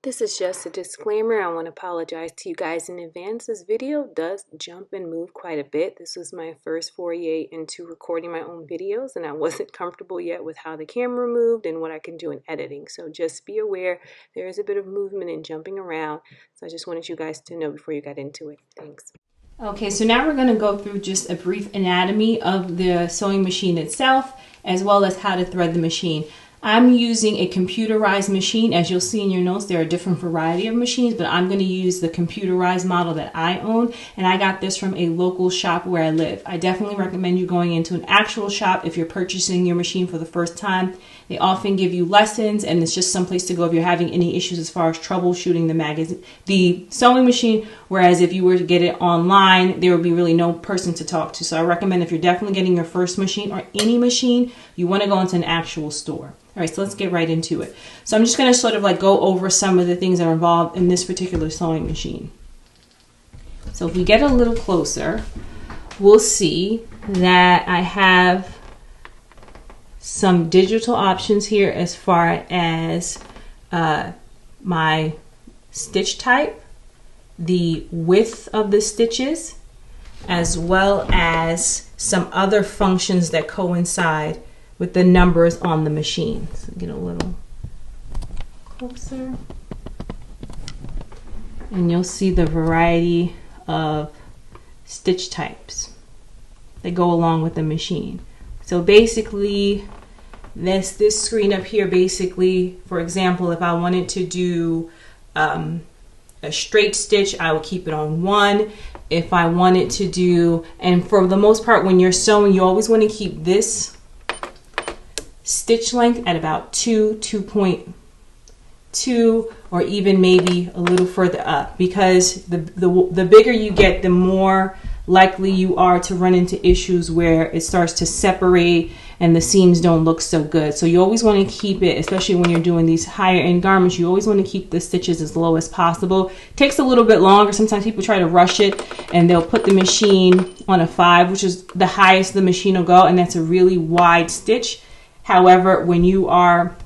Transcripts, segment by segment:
This is just a disclaimer. I want to apologize to you guys in advance. This video does jump and move quite a bit. This was my first foray into recording my own videos, and I wasn't comfortable yet with how the camera moved and what I can do in editing. So just be aware there is a bit of movement and jumping around. So I just wanted you guys to know before you got into it. Thanks. Okay, so now we're going to go through just a brief anatomy of the sewing machine itself, as well as how to thread the machine. I'm using a computerized machine. As you'll see in your notes, there are a different variety of machines, but I'm going to use the computerized model that I own, and I got this from a local shop where I live. I definitely recommend you going into an actual shop if you're purchasing your machine for the first time. They often give you lessons, and it's just some place to go if you're having any issues as far as troubleshooting the sewing machine, whereas if you were to get it online, there would be really no person to talk to. So I recommend if you're definitely getting your first machine or any machine, you want to go into an actual store. All right, so let's get right into it. So I'm just going to sort of like go over some of the things that are involved in this particular sewing machine. So if we get a little closer, we'll see that I have some digital options here as far as my stitch type, the width of the stitches, as well as some other functions that coincide with the numbers on the machine. So get a little closer, and you'll see the variety of stitch types that go along with the machine. So basically, this screen up here, basically, for example, if I wanted to do a straight stitch, I would keep it on 1. If I wanted to do, and for the most part, when you're sewing, you always want to keep this stitch length at about 2.2, or even maybe a little further up, because the bigger you get, the more likely you are to run into issues where it starts to separate and the seams don't look so good. So you always want to keep it, especially when you're doing these higher end garments, you always want to keep the stitches as low as possible. It takes a little bit longer. Sometimes people try to rush it and they'll put the machine on a 5, which is the highest the machine will go, and that's a really wide stitch. However, when you are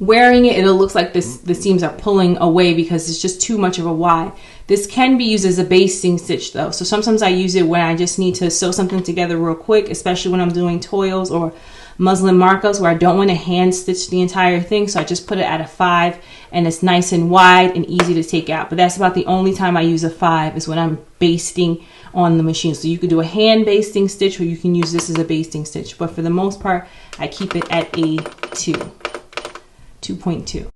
wearing it, it'll look like the seams are pulling away because it's just too much of a wide. This can be used as a basting stitch though. So sometimes I use it when I just need to sew something together real quick, especially when I'm doing toils or muslin markups where I don't want to hand stitch the entire thing. So I just put it at a 5, and it's nice and wide and easy to take out. But that's about the only time I use a 5 is when I'm basting on the machine. So you could do a hand basting stitch, or you can use this as a basting stitch. But for the most part, I keep it at a 2.2.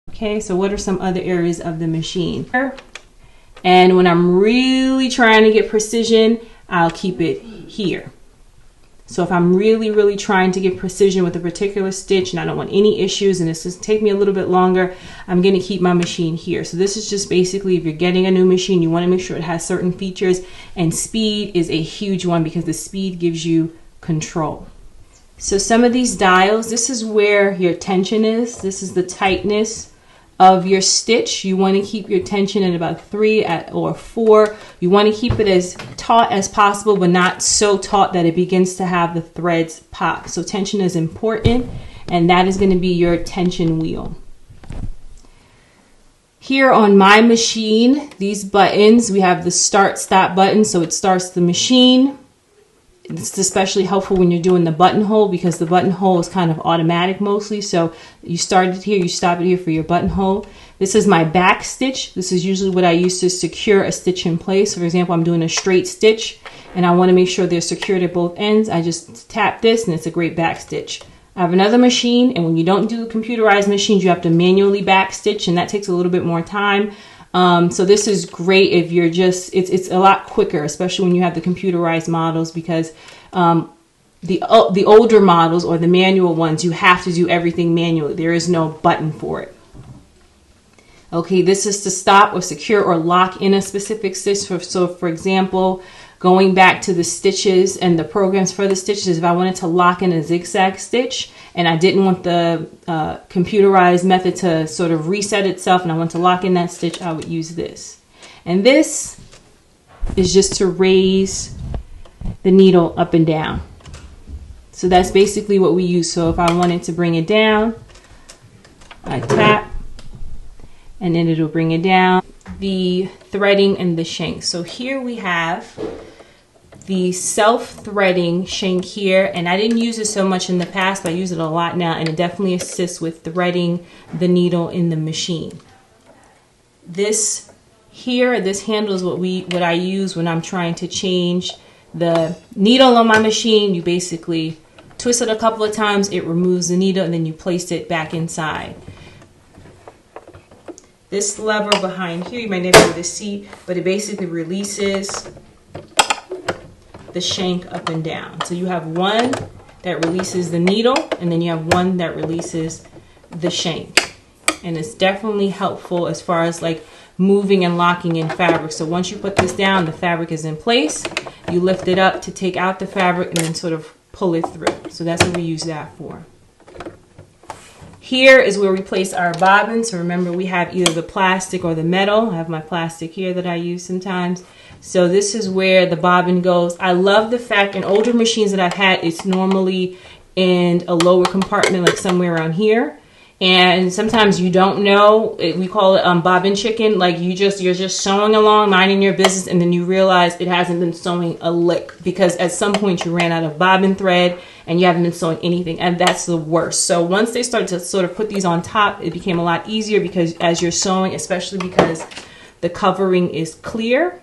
Okay, so what are some other areas of the machine? And when I'm really trying to get precision, I'll keep it here. So if I'm really trying to get precision with a particular stitch and I don't want any issues and this is take me a little bit longer, I'm going to keep my machine here. So this is just basically, if you're getting a new machine, you want to make sure it has certain features, and speed is a huge one because the speed gives you control. So some of these dials, this is where your tension is. This is the tightness of your stitch. You want to keep your tension at about 3 or 4. You want to keep it as taut as possible, but not so taut that it begins to have the threads pop. So tension is important, and that is going to be your tension wheel. Here on my machine, these buttons, we have the start-stop button, so it starts the machine. It's especially helpful when you're doing the buttonhole because the buttonhole is kind of automatic mostly. So you start it here, you stop it here for your buttonhole. This is my back stitch. This is usually what I use to secure a stitch in place. For example, I'm doing a straight stitch and I want to make sure they're secured at both ends. I just tap this and it's a great back stitch. I have another machine, and when you don't do computerized machines, you have to manually back stitch, and that takes a little bit more time. So this is great if you're just, it's a lot quicker, especially when you have the computerized models, because the older models or the manual ones, you have to do everything manually. There is no button for it. Okay, this is to stop or secure or lock in a specific stitch. So for example, going back to the stitches and the programs for the stitches, if I wanted to lock in a zigzag stitch and I didn't want the computerized method to sort of reset itself and I want to lock in that stitch, I would use this. And this is just to raise the needle up and down. So that's basically what we use. So if I wanted to bring it down, I tap and then it'll bring it down. The threading and the shank. So here we have the self-threading shank here, and I didn't use it so much in the past, but I use it a lot now, and it definitely assists with threading the needle in the machine. This here, this handle is what I use when I'm trying to change the needle on my machine. You basically twist it a couple of times, it removes the needle, and then you place it back inside. This lever behind here, you might not be able to see, but it basically releases the shank up and down. So you have one that releases the needle, and then you have one that releases the shank. And it's definitely helpful as far as like moving and locking in fabric. So once you put this down, the fabric is in place. You lift it up to take out the fabric and then sort of pull it through. So that's what we use that for. Here is where we place our bobbin. So remember, we have either the plastic or the metal. I have my plastic here that I use sometimes. So this is where the bobbin goes. I love the fact in older machines that I've had, it's normally in a lower compartment, like somewhere around here. And sometimes you don't know, we call it bobbin chicken. Like you're just sewing along, minding your business, and then you realize it hasn't been sewing a lick because at some point you ran out of bobbin thread and you haven't been sewing anything, and that's the worst. So once they started to sort of put these on top, it became a lot easier because as you're sewing, especially because the covering is clear.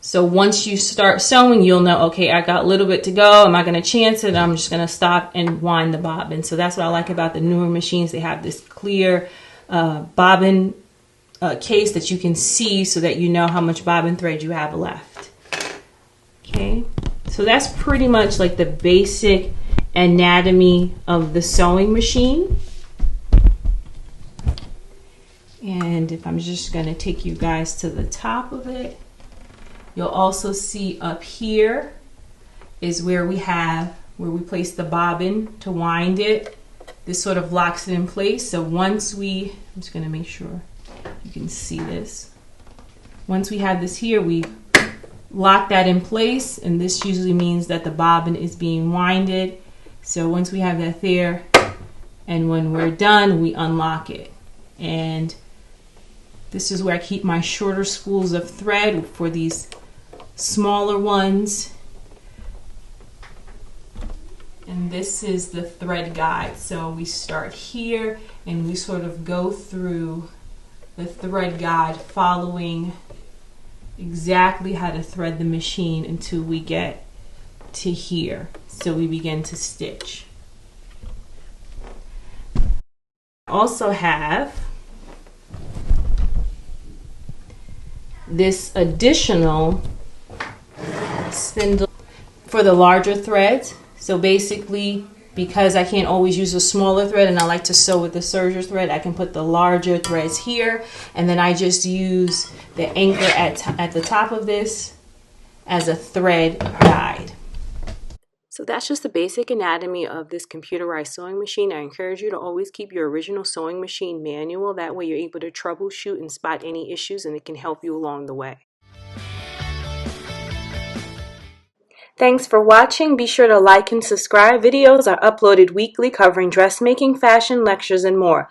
So once you start sewing, you'll know, okay, I got a little bit to go. Am I going to chance it? I'm just going to stop and wind the bobbin. So that's what I like about the newer machines. They have this clear bobbin case that you can see so that you know how much bobbin thread you have left. Okay, so that's pretty much like the basic anatomy of the sewing machine. And if I'm just going to take you guys to the top of it, you'll also see up here is where we place the bobbin to wind it. This sort of locks it in place. So once I'm just going to make sure you can see this. Once we have this here, we lock that in place, and this usually means that the bobbin is being winded. So once we have that there, and when we're done, we unlock it. And this is where I keep my shorter spools of thread for these smaller ones. And this is the thread guide. So we start here and we sort of go through the thread guide following exactly how to thread the machine until we get to here. So we begin to stitch. I also have this additional spindle for the larger threads. So basically, because I can't always use a smaller thread and I like to sew with the serger thread, I can put the larger threads here, and then I just use the anchor at the top of this as a thread guide. So that's just the basic anatomy of this computerized sewing machine. I encourage you to always keep your original sewing machine manual. That way you're able to troubleshoot and spot any issues, and it can help you along the way. Thanks for watching. Be sure to like and subscribe. Videos are uploaded weekly covering dressmaking, fashion, lectures, and more.